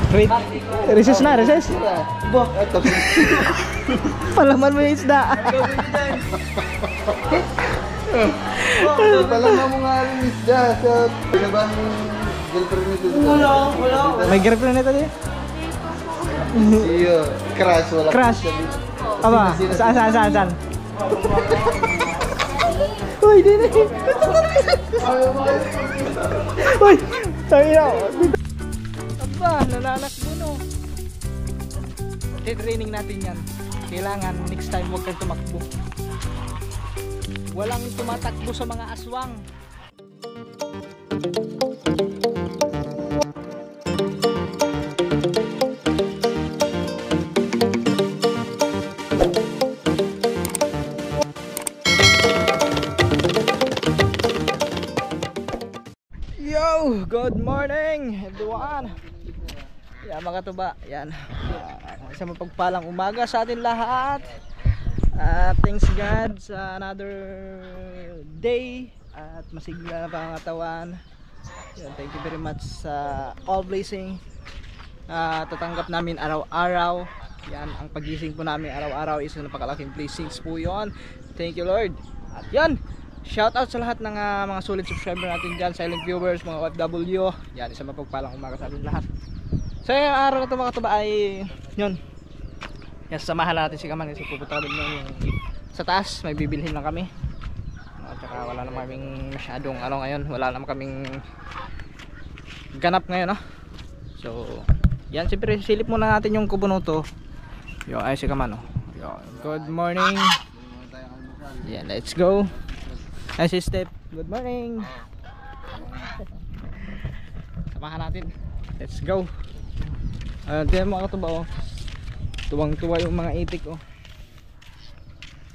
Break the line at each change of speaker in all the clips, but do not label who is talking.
Wait, recess na, recess.
Bo, ito.
Palaman mo yung isda.
Palaman mo nga rin isda sa pinabang girlfriend nito.
Wala.
May girlfriend nito din.
Iyo, crush wala.
Crush. Aba, saan? Uy, di na. Uy, tayo na. Aba, nananakbo no. I-training natin yan. Kailangan next time huwag kang tumakbo. Walang tumatakbo sa mga aswang. Yo, good morning everyone. Yan mga tuba, yan. Isang mapagpalang umaga sa atin lahat. Thanks God sa another day at masigla na pangatawan. Yan, thank you very much sa all blessing. Tatanggap namin araw-araw. Yan, ang pagising po namin araw-araw is napakalaking blessings po yon. Thank you Lord. At yan, shout out sa lahat ng mga solid subscriber natin dyan, silent viewers, mga OFW. Yan, isang mapagpalang umaga sa atin lahat. So yung araw na ito mga tuba ay yun. Yes, samahan natin si Kaman kasi pupunta kami yung sa taas, may bibilhin lang kami. At saka wala naman kaming masyadong ngayon, wala naman kaming ganap ngayon, no? So, yan, siyempre silip muna natin yung kubunuto. Yo, ay si Kaman, no? Yo, good morning. Yan, let's go. Ay si Step, good morning. Samahan natin. Let's go. Tingnan mo mga katuba, oh. Tuwang-tuwa yung mga itik, oh.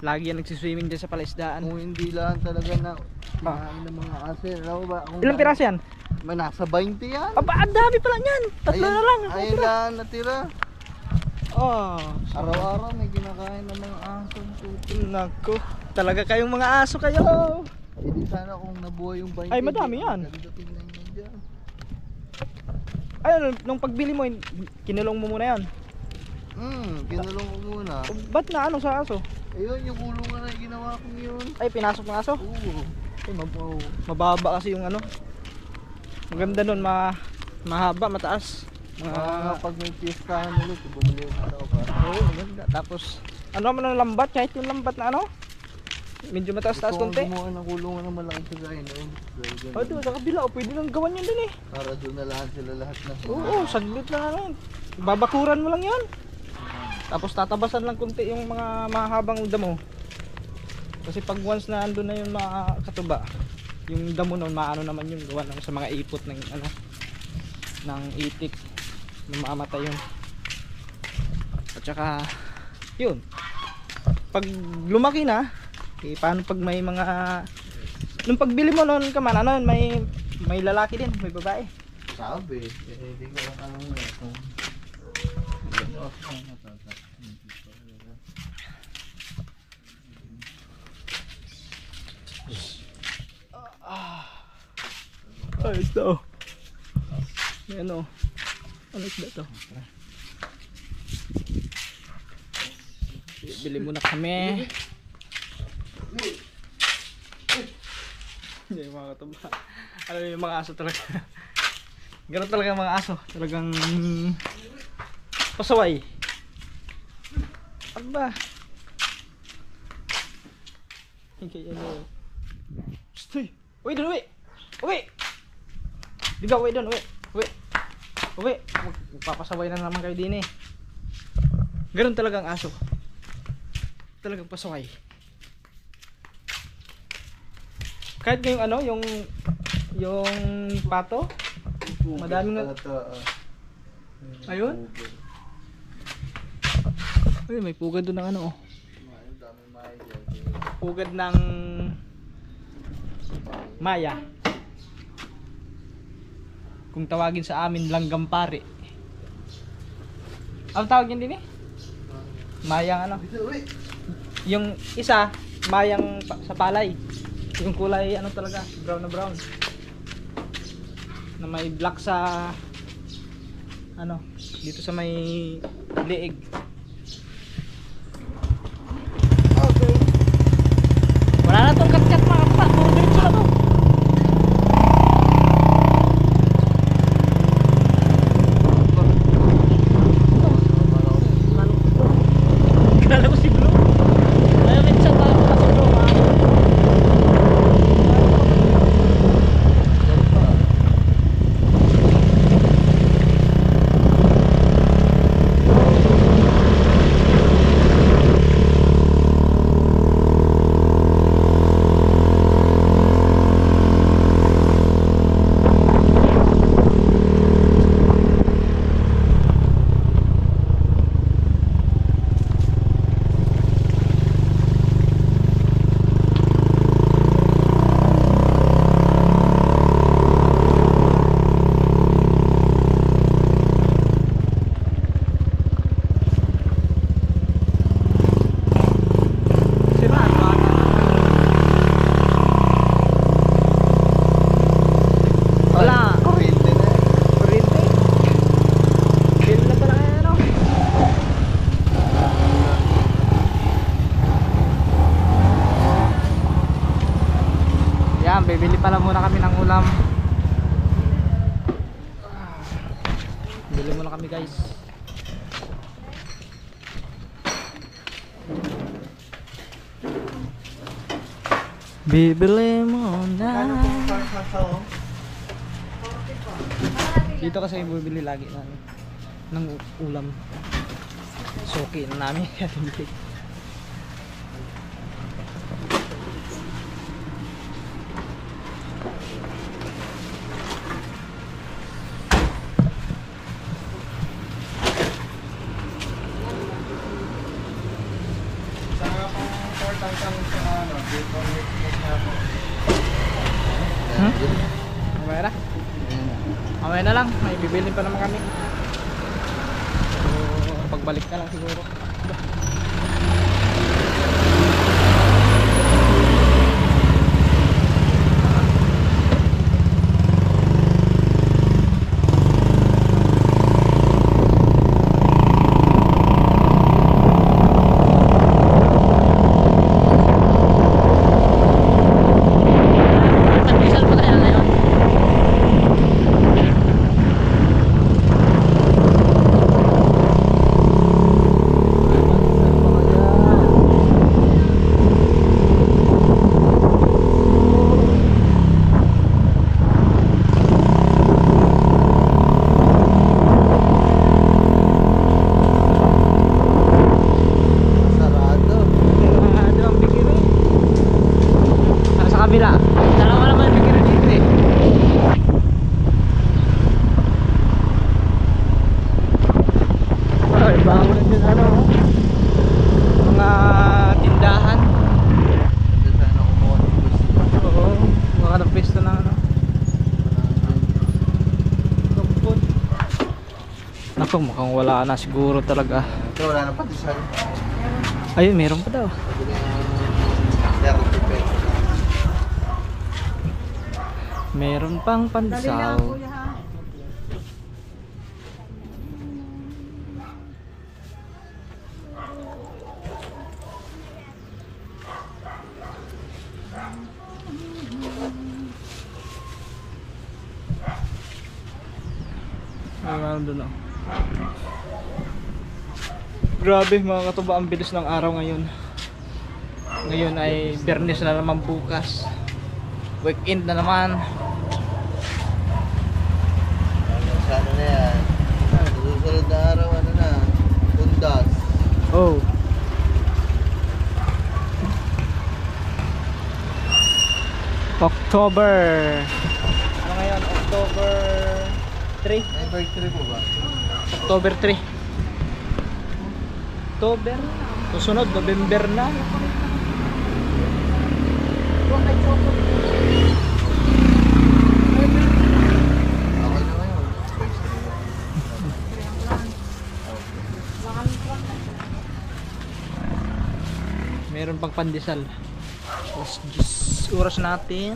Lagi yan nagsiswimming dyan sa palaisdaan.
Kung hindi lang talaga na ng mga asin, alam mo ba?
Ilang piraso yan?
May nasa 20 yan.
Aba, ang dami pala niyan. Tatlo na lang.
Ayun lang natira.
Oh,
Araw-araw may kinakain ng mga aso.
nako. Talaga kayong mga aso kayo.
Hindi sana kung nabuhay yung 20.
Ay, madami yan.
Ganda tingnan yan dyan.
Ayun, nung pagbili mo, kinulong mo muna yan.
Kinulong ko muna.
Ba't na ano sa aso?
Ayun, yung kulungan na ginawa ko yun.
Ay, pinasok ng aso?
Oo.
Ay, mababa kasi yung ano. Maganda nun, mahaba, mataas.
Pag may piestahan ulit, bumili yung araw para.
Oo, maganda. Tapos, ano naman ang lambat? Kahit yung lambat na ano? Medyo mataas-taas
Kung
konti.
gumawa ng kulungan ng malaking kagayin,
Oh, ito, sa kabila. Pwede nang gawan yun din eh.
para doon na lahat sila lahat na.
Oo, saglit lang ano. Babakuran mo lang yun. Tapos tatabasan lang konti yung mga mahabang damo. Kasi pag once na andun na yung mga katuba, yung damo nun, maano naman yung gawa ng sa mga ipot ng ano, ng itik, mamamatay yun. At saka yun, pag lumaki na, paano pag may mga, nung pagbili mo noon Kaman, ano, may lalaki din, may babae.
Sabi, hindi ko lang alam mo.
Ay, ito. Ano? Ano isda ito? Bili muna kami. Hindi, mga katuba. Ano yung mga aso talaga. Ganun talaga ang mga aso. Talagang pasaway. Aba. Hindi ano. Stoy. Uy, doon, uwi. Uwi. Diga, uwi doon, uwi. Uwi. Uwi. Magpapasaway na naman kayo din eh. Ganun talaga ang aso. Talagang pasaway. Kahit yung ano, yung pato, madaming ayun. Ay, may pugad doon ng ano, oh. Pugad ng maya. Kung tawagin sa amin, langgampare. Ano tawag yun din eh? Mayang ano? Yung isa, mayang sa palay. Yung kulay ano talaga, brown na brown. Na may black sa ano, dito sa may liig.
Okay.
Wala na tong kat-kat mga katuba, puro diretso na to. Kala ko si Blue. Ayaw minsan tayo pa si Blue ha. Wala.
Kuryente na.
Kuryente. Bill na pala kaya ano. Yan, bibili pala muna kami ng ulam. Bili muna kami guys. Bibili mo na. Dito kasi bibili lagi ng ulam. Suki na namin kaya bibili.
Saka pang 4,000 sa ano, dito
Mamaya na. Mamaya na lang, may bibili pa naman kami. So, pagbalik na lang siguro. Pag-isal pa kaya ngayon?
sarado.
Ano ang bikini? Para sa kabila. Dalawa naman yung bikini dito eh. Ay, bago na dyan ano. Mga tindahan.
Dito sana kumuha ng gusto.
Oo. Baka na pwesto na ano. Kampot. Naku, mukhang wala na siguro talaga.
Ito wala na pati sa
Ayun, meron pa daw.
30 pesos.
Meron pang pansaw. Ay, meron dun oh. Grabe mga katuba, ang bilis ng araw ngayon. Ngayon ay Biyernes na naman bukas. Weekend na naman.
Ano sa ano na yan? Susunod na araw ano na? Undas.
Oh. October. Ano ngayon? October 3?
May birthday po ba?
October 3. October. Susunod, November na.
Okay na ngayon.
Meron pang pandesal. Oras natin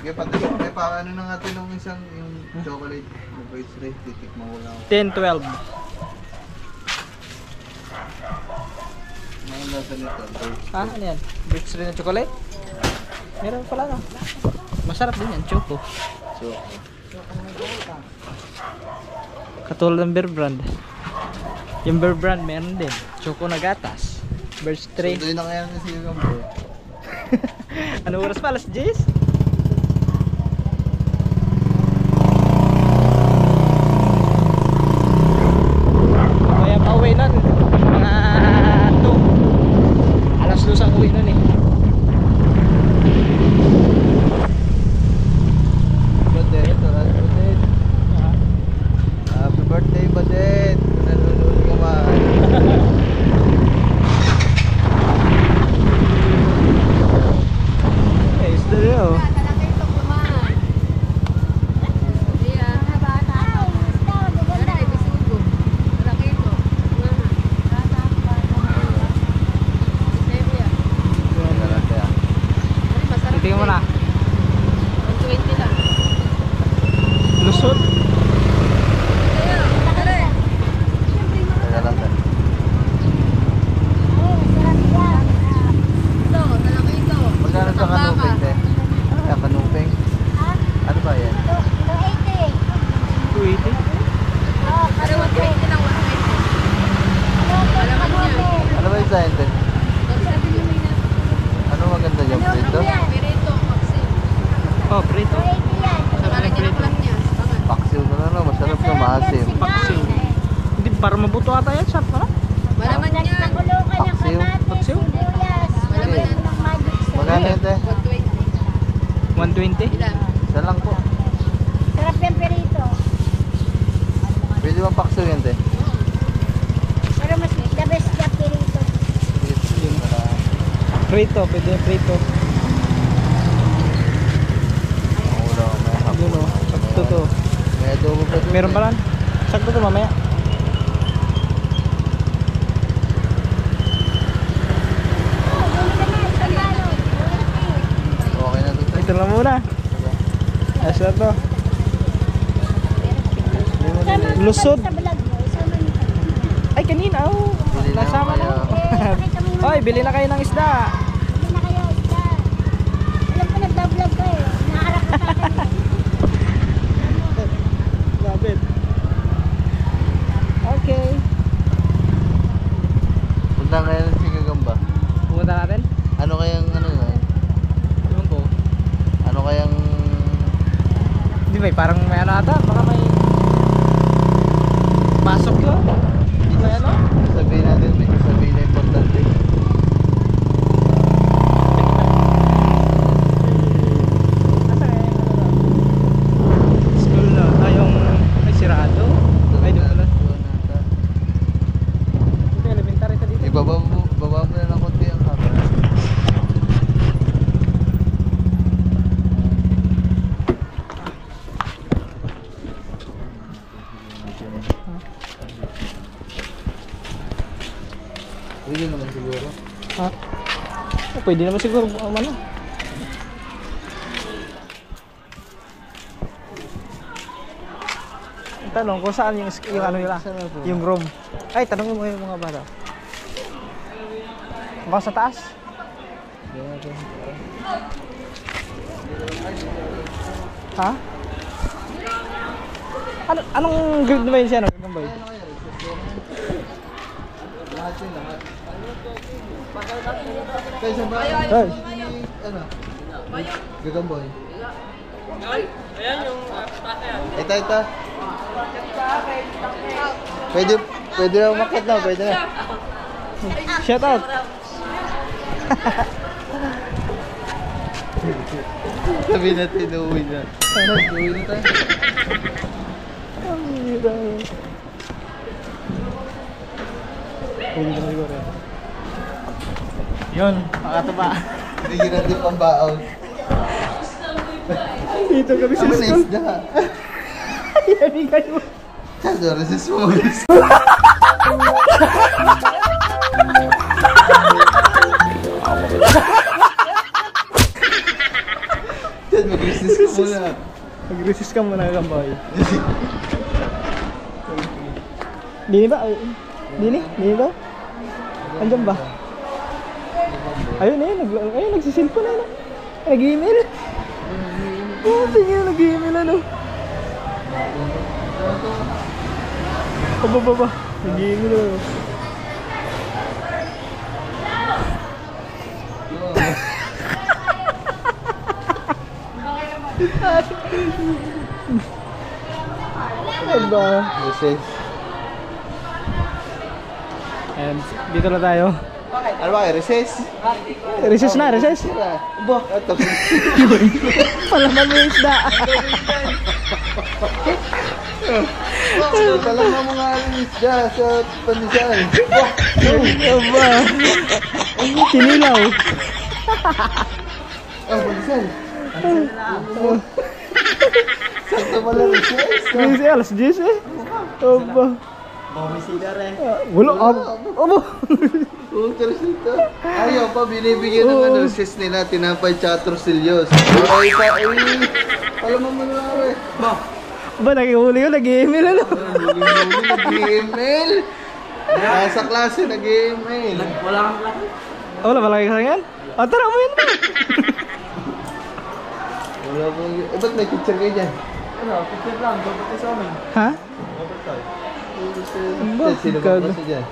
Sige, pati may paano na natin ng isang yung chocolate. Yung Birds Ray, titikman ko lang.
10, 12.
Ano nasa nito? Birds
Ah, ano yan? Birds rin na chocolate? Meron pala no. Masarap din yan, choco.
So,
Katulad ng Bear Brand. Yung Bear Brand meron din. Choco na gatas. Birds tray.
sunduin na kaya na si Gambo.
Ano oras pa? Alas 10? Kaya pauwi nun. Mga 2. Alas 2 ang uwi nun eh.
Badet, Badet. Happy birthday, Badet. Nanonood ka man.
Eh, isda rin oh. Tingnan mo na. Lusot.
Teka lang tayo. Magkano sa kanuping, te? Ano yan, kanuping? Ano ba yan?
280.
Ano ba yung sa'yo, te? Ano maganda dyan, prito?
Oh, prito. Sabi ng prito.
Paksiw na na, masarap na, maasim.
Paksiw. Hindi, para mabuto ata yan. Sarap na.
Paksiw?
Paksiw?
Magkano yun, te?
120.
Isa lang po.
Sarap yung perito.
Pwede bang paksiw yan, te?
Pero mas the best yung perito.
Prito, pwede yung prito.
Wala ko may hapon.
Yun o, sakto to.
May adobo pa doon.
Meron pa lang. Sakto to mamaya.
Okay na to, te.
Ito lang muna. Ayos na to. Lusot.
Sa vlog mo, isama niyo kami.
Ay, kanina oh.
Bili na
Nasama na.
kayo.
Pakita mo yung
Hoy, bili na kayo ng isda.
Hindi na kayo isda. Alam ko nagbablog ka eh. Naharap ka sa akin eh.
Lapit. Okay.
Punta kaya ng Sigagamba.
Pumunta natin.
Ano kayang ano yun?
Ewan ko.
Ano kayang...
Hindi ba, parang may ano ata. Baka may pasok to. Hindi ba ano?
Sabihin natin, may sabihin na importante.
Asa kaya yung ano? School na. Yung ay sirado. Ay, doon pala. Ito, elementary sa dito.
Ibaba mo na ng konti ang camera. Pwede naman siguro.
Ha? Oh, pwede naman siguro ano. Tanong kung saan yung ano nila, yung room. Ay, tanongin mo yung mga bata. Baka sa taas? Ha? Anong grade naman yun siya? Anong boy?
Lahat yun, lahat. Kaysa ba?
Hoy.
Ano? Gagamboy. Ayan yung ito. Pwede na umakyat na, pwede na.
Shout out.
Sabi natin, uuwi na. Uuwi na tayo.
Ang hirap. Pwede na siguro. Yun, makataba.
Hindi natin pambaon.
Dito kami sa
Kami na
school.
isda.
Yan kayo.
Sorry, si Smalls. mag-resist ka muna.
Mag-resist ka muna, Kagamboy. Dini ba? Dini ba? Andiyan ba? Ayun nagsisilpon na. Nag-email. Oh, tingin nag-email ano. Ba. Nag-email ano. Ano ba?
Recess.
Ayan, dito na tayo.
Ano ba? Recess?
Recess na, recess.
Ba? Ito.
Palaman mo yung isda.
Talaga mga alis dyan sa pandesal.
Ano ba? Kinilaw.
Pandesal. Sakto pala recess.
Kasi alas 10 eh. Ano ba? Wala. Abo.
Oo, Teresita. Ayaw pa, binibigyan ng ano, recess nila, tinapay tsaka torsillos. Ay, palaman mo na eh.
Ba, nakihuli ko, nag-email ano?
Huli-huli, nag-email. Nasa klase, nag-email.
Wala ba lagi ka yan? O, tara, umuwi na.
Wala po yun. Eh, ba't may picture kayo dyan?
Ha? Ba,
Sino ba kasi dyan?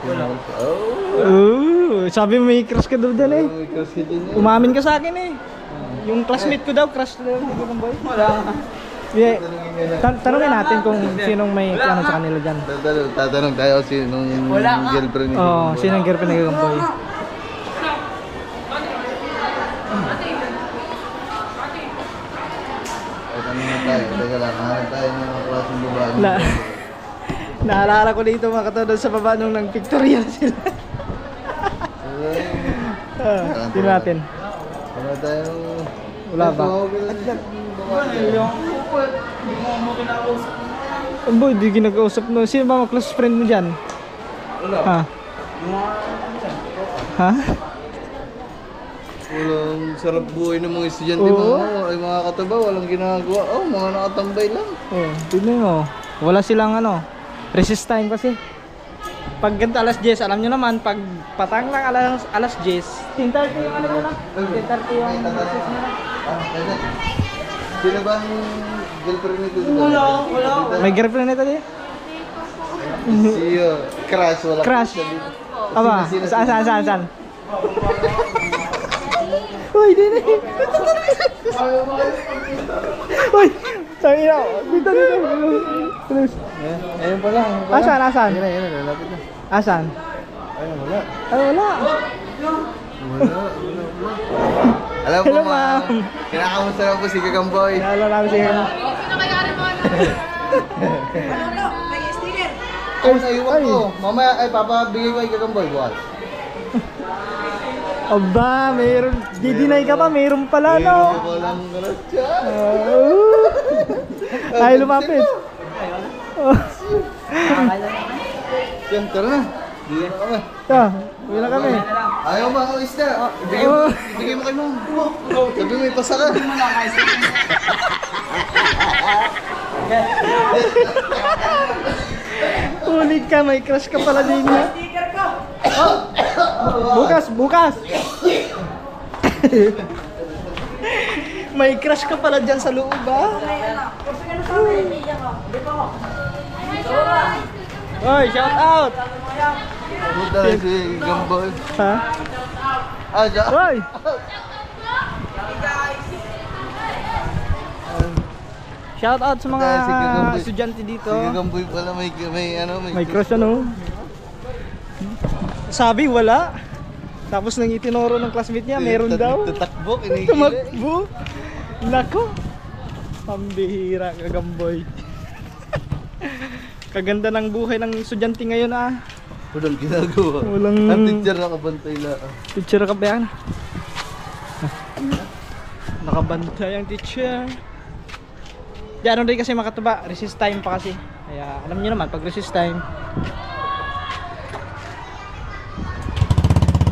Oh,
sabi mo may crush ka daw dyan eh.
may crush ka dyan eh.
Umamin ka sa akin eh. Yung classmate ko daw, crush daw. Wala. Yeah. Tanungin natin kung sinong may ano sa kanila dyan.
Tatanong tayo sinong girlfriend ni
Oo, sinong girlfriend ni Gagamboy.
Tanong na tayo. Teka lang, hanap tayo ng mga klaseng babae.
Naalala ko dito mga katulad sa baba nung nang pictorial sila. Tingnan natin.
Ano tayo?
Wala ba? Boy, di kinakausap no. Sino ba mga close friend mo dyan?
Wala.
Ha? Ha?
Walang sarap buhay ng mga estudyante
Oo.
mo. Ay mga kataba, walang ginagawa. Oh, mga nakatambay lang.
Oh, tignan mo. Wala silang ano. Recess time kasi. Pag ganito alas 10, alam nyo naman, pag patang lang alas 10, 10:30 yung ano nila. 10:30 yung recess nila.
Kaya, sino ba ang girlfriend nito?
Wala. May girlfriend nito di?
Si Crush, wala.
Crush. Aba,
Sino?
saan? Uy, dito. Uy, sabi na. Dito. Please.
Ayun pala.
Asan?
Ayun, lalapit na.
Asan?
Ayun, wala.
Ay, wala.
Wala. Alam ko,
Hello,
ma'am.
ma'am.
Kinakamusta lang po si Gagamboy.
Lalo namin siya.
Ay, naiwan ko. Mamaya, papabigay ko kay Gagamboy. What?
Aba, mayroon. Di-deny ka pa, mayroon pala, no?
Walang garasya.
Ay, lumapit.
Yan, tara na. Bigyan na kami.
Ito, uwi na kami.
Ayaw ba ang isda? Ibigay mo kay ma'am. Sabi mo, ipasa ka.
Ulit ka, may crush ka pala din niya. Bukas. May crush ka pala dyan sa loob, ha? Oy, shout out!
Puta na si Gagamboy.
Ha?
Diyan.
Oy! Shout out sa mga
Si Gagamboy.
estudyante dito.
Si Gagamboy pala
May crush ano? Sabi wala. Tapos nang itinuro ng classmate niya, meron daw.
Tatakbo, kinigil.
Tumakbo. Nako. Pambihira, Gagamboy. Kaganda ng buhay ng estudyante ngayon ah.
Walang ginagawa.
Walang-
Ang teacher nakabantay lang.
Teacher ka ba yan? Nakabantay ang teacher. Diyan rin kasi makataba, recess time pa kasi. Kaya alam niyo naman pag recess time.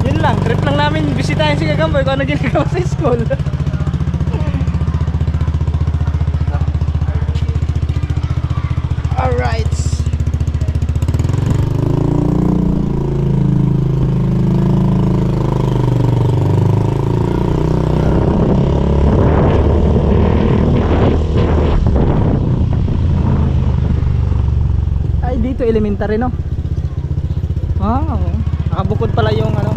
Yun lang, trip lang namin bisitahin si Gagamboy kung ano ginagawa sa school. Dito elementary, no? Wow. Nakabukod pala yung ano,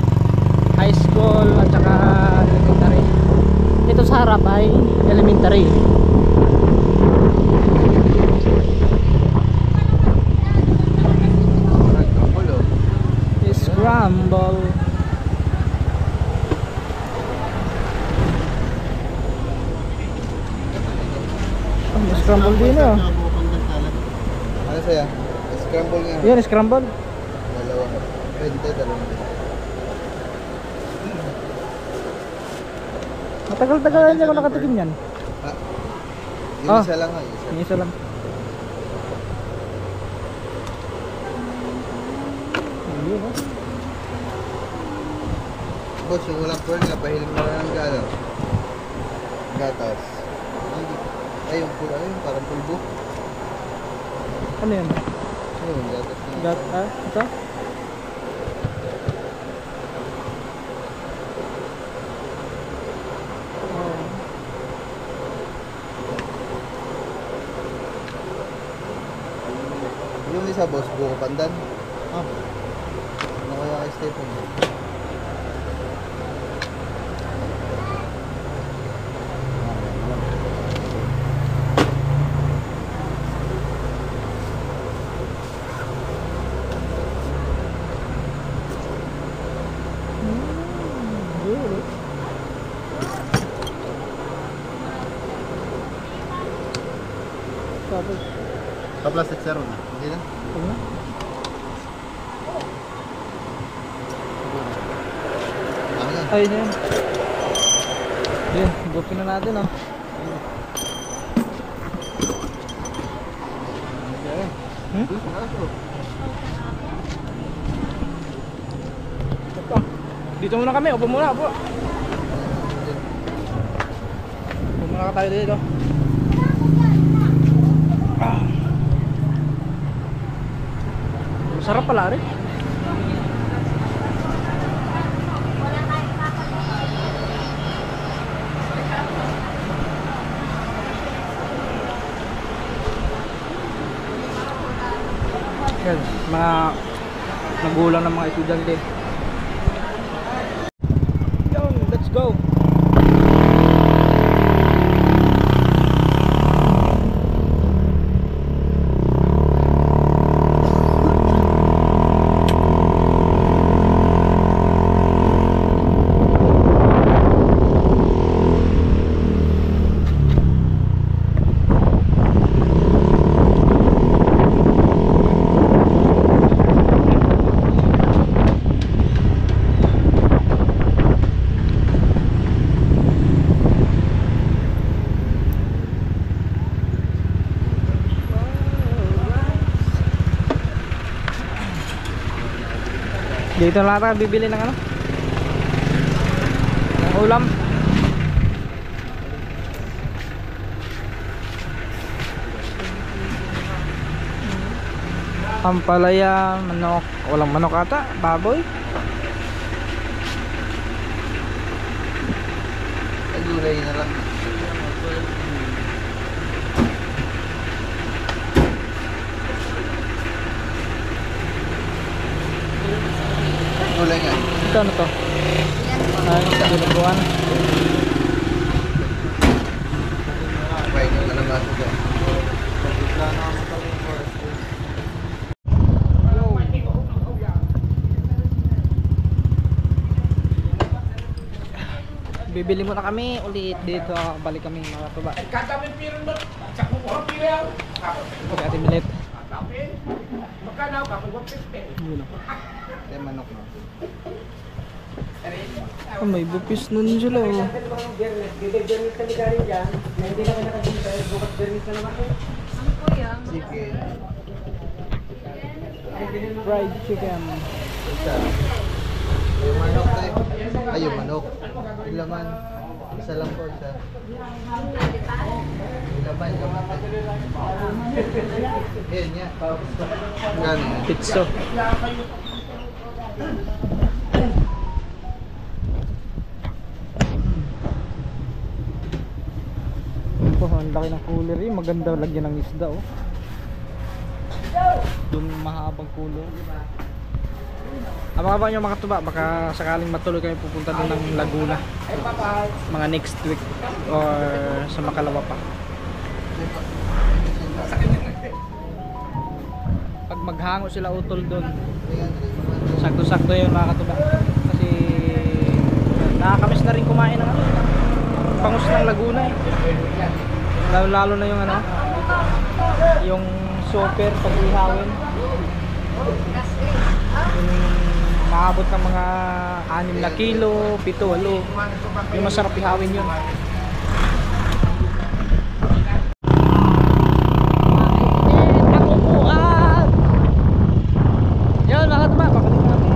high school at saka elementary. Ito sa harap ay elementary.
Nagkapulo.
Scramble. Oh, scramble din, oh.
Ano saya? Scramble nga.
Yan, scramble.
Dalawa. Pwede, dalawang.
Matagal-tagal hindi ako nakatikim yan.
Ha? Yung
Ah.
isa lang nga. Isa.
Yung isa lang. Ayun, oh.
Boss, yung ulang pearl nga, pahiling mo na ng gano'n. Gatas. Ay, yung pula, ay, parang pulbo.
Ano yan?
Ayun, gatas na.
Ito?
Yung isa, boss, buko pandan. Ah. Ano kaya kay Stephen?
Tapos,
Pa-plastic zero na. Hindi na?
ano?
Ano yan?
Ayun yan. Yun, gupin na natin, oh. Hmm? Ito. Dito muna kami, upo muna, upo. Upo muna ka tayo dito. Sarap pala rin. Yan, mga nagulang ng mga estudyante. Yun, let's go. Dito na lang tayo bibili ng ano, ng ulam. Ampalaya, manok, walang manok ata, baboy.
Ay, gulay na lang. Gulay nga.
Ito ano to? Ay, dinuguan.
Pwede yung kalabasa dyan.
Bibili muna kami ulit dito. Balik kami mga tuba. Pagkati milit.
Kaya manok na.
Oh, may bupis nun sila, oh.
Chicken.
Fried chicken.
Isa. Yung manok tayo. Ay, yung manok. Yung laman. Isa lang po, isa. Yung laman, laman tayo. Yan, yan. Gano'n yan.
Pizza. Oh, ang laki ng cooler eh. Maganda lagyan ng isda, oh. Doon mahabang kulong. Abangan nyo mga katuba, baka sakaling matuloy kami pupunta doon ng Laguna mga next week or sa Makalawa pa. Pag maghango sila utol doon, sakto-sakto yun mga katuba, kasi nakakamiss na rin kumain ng bangus ng Laguna eh. Lalo na yung yung super pag ihawin, yung maabot ng mga 6 na kilo, 7-8, yung masarap ihawin yun. Ang upuan yun mga katuba, papalit natin.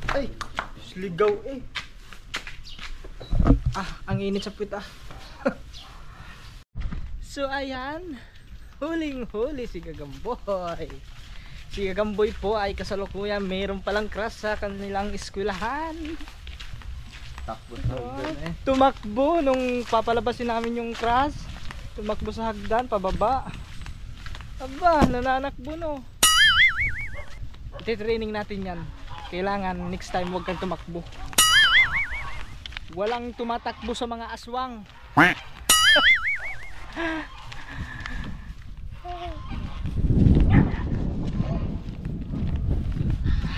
Ay, sligaw eh. Ang init sa puwit So ayan, huling-huli si Gagamboy. Si Gagamboy po ay kasalukuyan mayroon palang crush sa kanilang eskwelahan. Tumakbo nung papalabasin namin yung crush. Tumakbo sa hagdan pababa. Aba, nananakbo no. Iti-training natin yan. Kailangan next time huwag kang tumakbo. Walang tumatakbo sa mga aswang.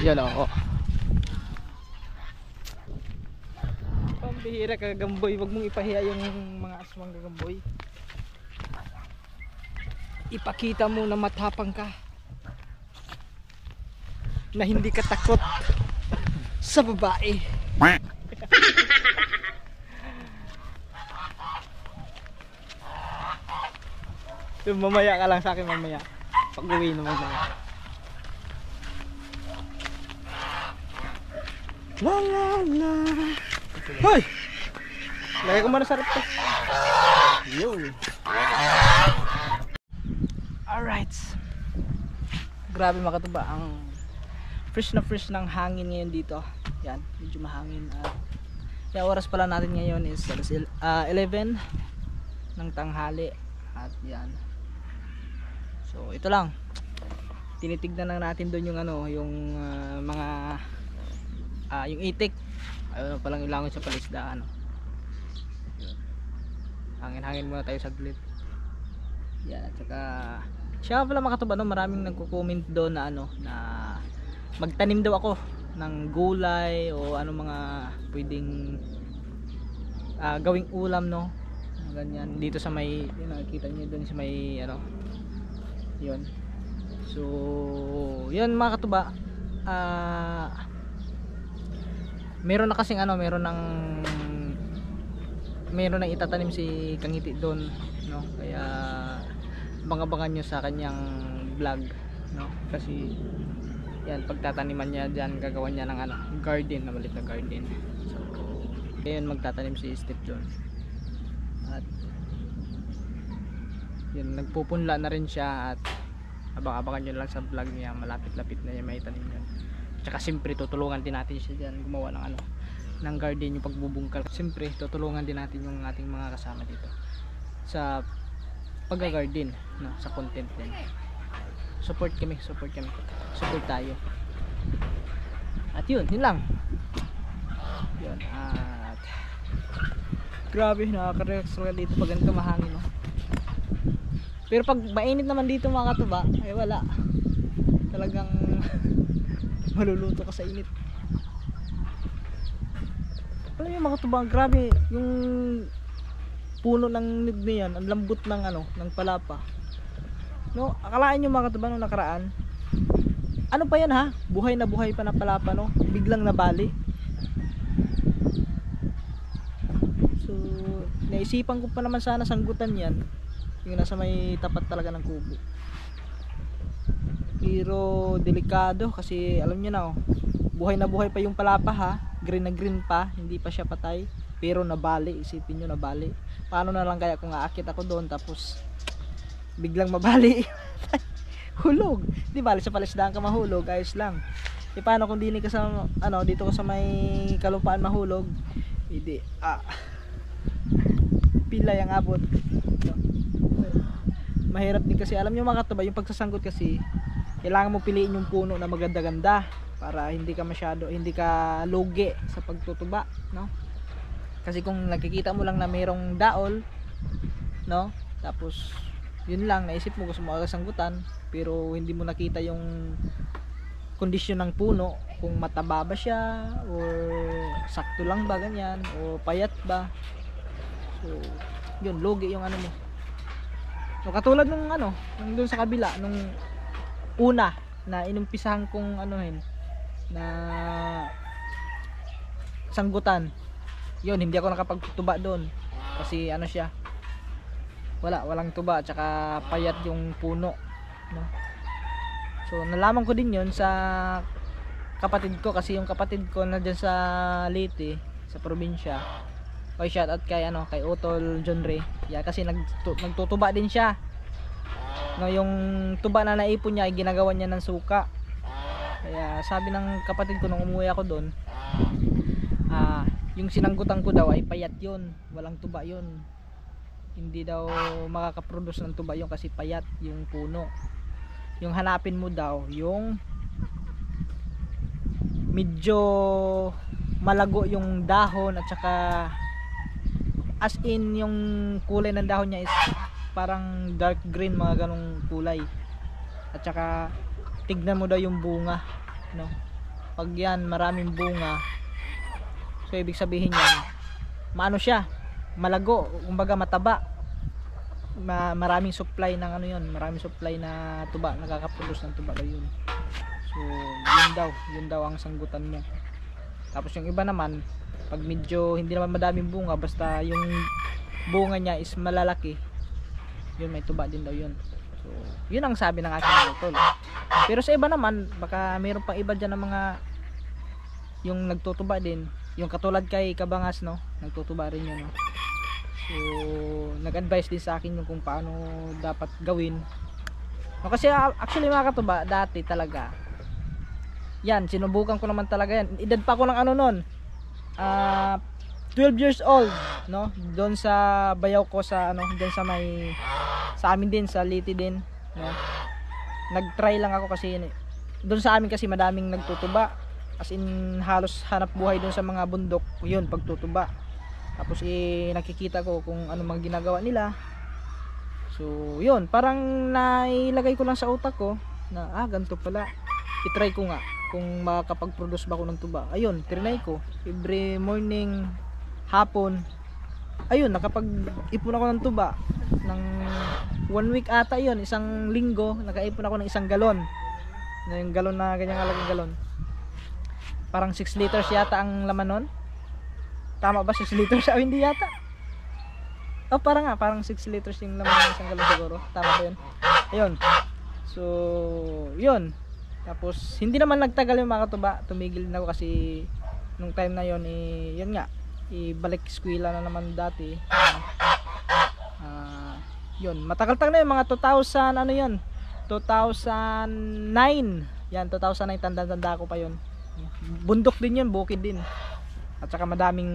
Yan o. Pambihira ka Gagamboy, huwag mong ipahiya yung mga aswang Gagamboy. Ipakita mo na matapang ka, na hindi ka takot sa babae. Mamaya ka lang sa akin mamaya. Pag-uwi na mamaya. La la la. Hoy! Lagay ko muna sa rep ko. Yo. Alright. Grabe mga katuba, ang fresh ng hangin ngayon dito. Yan, medyo mahangin. Yung oras pala natin ngayon is 11 ng tanghali. At yan. So ito lang. Tinitignan lang natin doon yung yung mga yung itik. Ayun palang ilangon sa palisdaan. Hangin-hangin muna tayo saglit. Yan, at saka siya pala mga katuba, maraming nagko-comment doon na na magtanim daw ako ng gulay o mga pwedeng gawing ulam ganyan dito sa may nakikita niyo doon sa may yun. So yun mga katuba, meron na kasing meron nang itatanim si Kangiti doon kaya abangan nyo sa kanyang vlog kasi yan, pagtataniman niya dyan, gagawa niya ng garden, na maliit na garden. So ayun, magtatanim si Steve doon. At yun, nagpupunla na rin siya. At abang-abangan nyo lang sa vlog niya, malapit-lapit na niya may tanim yun. Tsaka siyempre tutulungan din natin siya dyan gumawa ng garden, yung pagbubungkal. Siyempre tutulungan din natin yung ating mga kasama dito sa pag-garden, sa content din. Support tayo. At yun lang. Yun, at Grabe, nakaka-relax dito pag ganito mahangin, no? Pero pag mainit naman dito mga katuba, ay wala. Talagang maluluto ka sa init. Alam niyo mga katuba, grabe yung puno ng nyug na yan, ang lambot ng ano, ng palapa. No, akalain niyo mga katuba nung nakaraan, ano pa yan ha? Buhay na buhay pa na palapa, no? Biglang nabali. So, naisipan ko pa naman sana sanggutan yan. Yung nasa may tapat talaga ng kubo. Pero delikado kasi alam niyo na, oh, buhay na buhay pa yung palapa ha. Green na green pa, hindi pa siya patay. Pero nabali, isipin niyo nabali. Paano na lang kaya kung aakit ako doon tapos biglang mabali? Hulog. Di bali sa palisdaan ka mahulog, ayos lang. E paano kung dini ka sa ano, dito ka sa may kalupaan mahulog? Hindi. Pila yang abot. Mahirap din kasi, alam niyo mga katuba, yung pagsasanggot kasi kailangan mo piliin yung puno na maganda-ganda para hindi ka masyado, hindi ka lugi sa pagtutuba, no? Kasi kung nakikita mo lang na mayroong daol, no? Tapos yun lang, naisip mo gusto mo sanggutan, pero hindi mo nakita yung kondisyon ng puno, kung mataba ba siya or sakto lang ba ganyan o payat ba. So yun, lugi yung ano mo. So, katulad nung ano, nung doon sa kabila, nung una na inumpisahan kong anuhin na sanggutan. Yun, hindi ako nakapagtuba doon kasi ano siya, walang tuba at saka payat yung puno, no? So nalaman ko din yun sa kapatid ko kasi yung kapatid ko na dyan sa Leyte, sa probinsya. Okay, shout out kay ano, kay Utol John Ray. Yeah, kasi nagtutuba din siya. No, yung tuba na naipon niya ay ginagawa niya ng suka. Kaya sabi ng kapatid ko nung umuwi ako doon, yung sinanggutan ko daw ay payat yun, walang tuba yun. Hindi daw makakaproduce ng tuba yun kasi payat yung puno. Yung hanapin mo daw yung medyo malago yung dahon at saka as in yung kulay ng dahon niya is parang dark green, mga ganong kulay. At saka tignan mo daw yung bunga, no? Pag yan maraming bunga, so ibig sabihin yan maano siya, malago, kumbaga mataba. Maraming supply ng ano yun, maraming supply na tuba, nakakaproduce ng tuba daw yun. So yun daw ang sanggutan mo. Tapos yung iba naman, pag medyo hindi naman madaming bunga, basta yung bunga niya is malalaki, yun may tuba din daw yun. So yun ang sabi ng aking utol. Pero sa iba naman, baka mayroon pang iba dyan ng mga yung nagtutuba din, yung katulad kay Kabangas, no, nagtutuba rin yun, no? So nag-advise din sa akin yung kung paano dapat gawin, no? Kasi actually mga katuba, dati talaga yan, sinubukan ko naman talaga yan. Edad pa ako ng ano nun, 12 years old, no? Doon sa bayaw ko sa ano, doon sa may sa amin din sa Leyte din, no? Nag-try lang ako kasi doon sa amin kasi madaming nagtutuba. As in halos hanap buhay doon sa mga bundok, yun, pagtutuba. Tapos nakikita ko kung ano mga ginagawa nila. So yun, parang nailagay ko lang sa utak ko na ganito pala. I-try ko nga kung makakapag-produce ba ako ng tuba. Ayun, trinay ko. Every morning, hapon, ayun, nakapag-ipon ako ng tuba. Ng 1 week ata yun, isang linggo, nakaipon ako ng 1 galon. Yung galon na ganyang halagang galon. Parang 6 liters yata ang laman nun. Tama ba 6 liters? Hindi yata. Parang 6 liters yung laman ng 1 galon siguro. Tama ba yun? Ayun. So, yun. Tapos hindi naman nagtagal yung mga katuba, tumigil din ako kasi nung time na yon yun nga, ibalik eskwela na naman dati. Yun, matagal-tagal na yung mga 2000 ano yun, 2009. Yan, 2009, tanda-tanda ko pa yun. Bundok din yun, bukid din. At saka madaming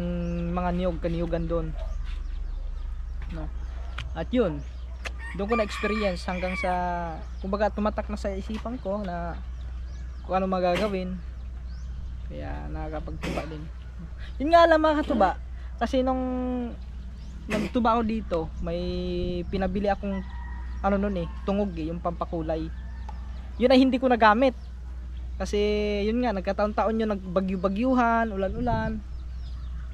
mga kaniyugan doon, no? At yun, doon ko na experience hanggang sa, kumbaga tumatak na sa isipan ko na kung ano magagawin. Kaya nakakapagtuba din. Yun nga lang mga katuba, kasi nung nagtuba ako dito, may pinabili akong ano nun tungog yung pampakulay. Yun ay hindi ko nagamit. Kasi yun nga, nagkataon-taon yun, nagbagyo-bagyuhan, ulan-ulan.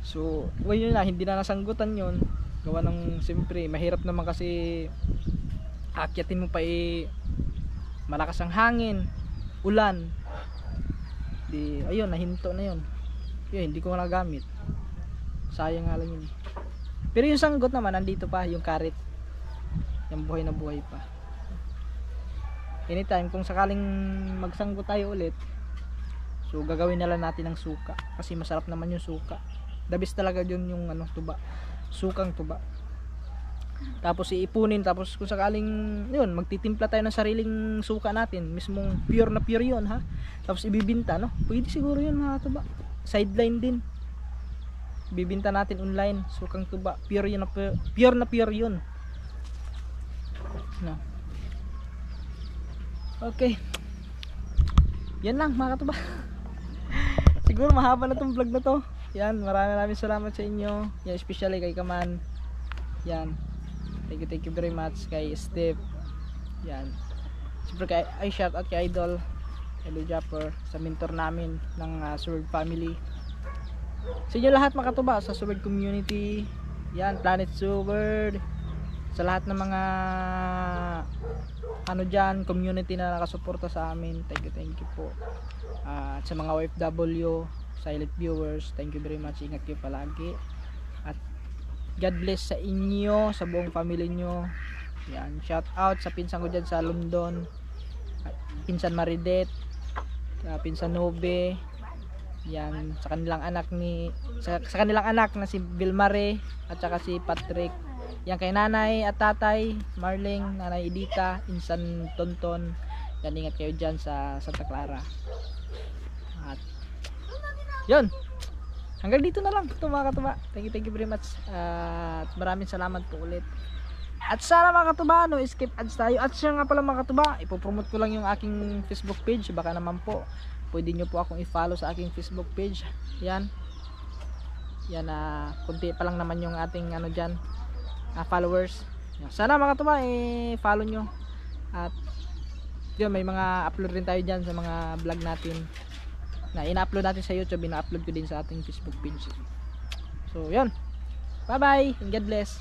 So, yun na, hindi na nasanggutan yun. Gawa ng, siyempre, mahirap naman kasi akyatin mo pa malakas ang hangin, ulan. Di, ayun, nahinto na yun. Yun, hindi ko nagamit. Sayang nga lang yun. Pero yung sanggot naman, nandito pa, yung karit. Yung buhay na buhay pa. Anytime, kung sakaling magsanggot tayo ulit, so gagawin na lang natin ng suka. Kasi masarap naman yung suka. The best talaga yun yung tuba. Sukang tuba. Tapos iipunin, tapos kung sakaling yun, magtitimpla tayo ng sariling suka natin, mismong pure na pure yun ha. Tapos ibibinta, no? Pwede siguro yun mga tuba. Sideline din. Ibibinta natin online, sukang tuba. Pure yun, pure na pure yun. No. Okay. Yan lang mga katuba. Siguro mahaba na tong vlog na to. Yan, maraming salamat sa inyo. Yan, especially kay Kaman. Yan. Thank you very much kay Steve. Yan. Siyempre ay shout out kay Idol Japper sa mentor namin ng Sword Family. Sa inyo lahat mga katuba, sa Sword Community. Yan, Planet Sword. Sa lahat ng mga dyan, community na nakasuporta sa amin. Thank you po. At sa mga OFW, silent viewers, thank you very much. Ingat kayo palagi. At God bless sa inyo, sa buong family nyo. Yan, shout out sa pinsan ko dyan sa London. Pinsan Maridet, pinsan Nobe. Yan, sa kanilang anak sa kanilang anak na si Vilmare at saka si Patrick. Yan kay nanay at tatay Marling, nanay Edita, insan Tonton. Yan, ingat kayo dyan sa Santa Clara. At yun, hanggang dito na lang ito mga katuba. Thank you very much. At maraming salamat po ulit. At sana mga katuba, no skip ads tayo. At siya nga pala mga katuba, ipopromote ko lang yung aking Facebook page. Baka naman po pwede nyo po akong i-follow sa aking Facebook page. Yan, kunti pa lang naman yung ating dyan, followers. Sana mga katuba follow nyo. At yun, may mga upload rin tayo dyan sa mga vlog natin na ina-upload natin sa YouTube, ina-upload ko din sa ating Facebook page. So yun, bye bye and God bless.